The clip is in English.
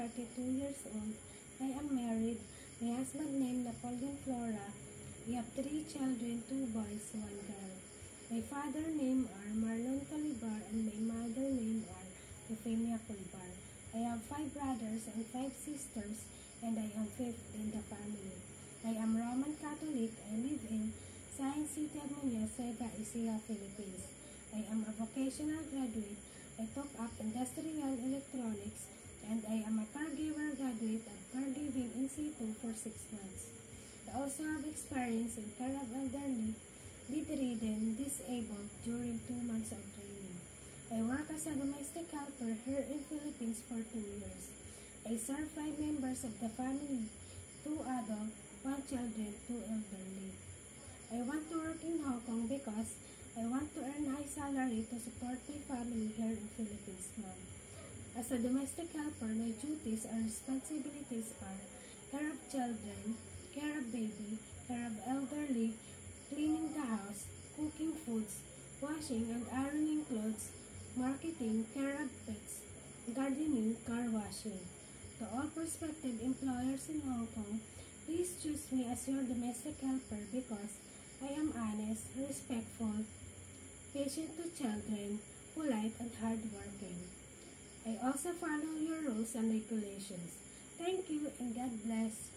42 years old. I am married. My husband named Napoleon Flora. We have 3 children, 2 boys, 1 girl. My father named are Marlon Calibar and my mother named are Euphemia Calibar. I have 5 brothers and 5 sisters, and I am 5th in the family. I am Roman Catholic. I live in Science City, Amuña, Cega, Ecija, Philippines. I am a vocational graduate. I took up industrial electronics, and I am a caregiver graduate of caregiving in situ for 6 months. I also have experience in care of elderly, bedridden, disabled during 2 months of training. I work as a domestic helper here in Philippines for 2 years. I serve 5 members of the family, 2 adult, 1 children, 2 elderly. I want to work in Hong Kong because I want to earn high salary to support my family here in Philippines, ma'am. As a domestic helper, my duties and responsibilities are care of children, care of baby, care of elderly, cleaning the house, cooking foods, washing and ironing clothes, marketing, care of pets, gardening, car washing. To all prospective employers in Hong Kong, please choose me as your domestic helper because I am honest, respectful, patient to children, polite, and hardworking. I also follow your rules and regulations. Thank you and God bless.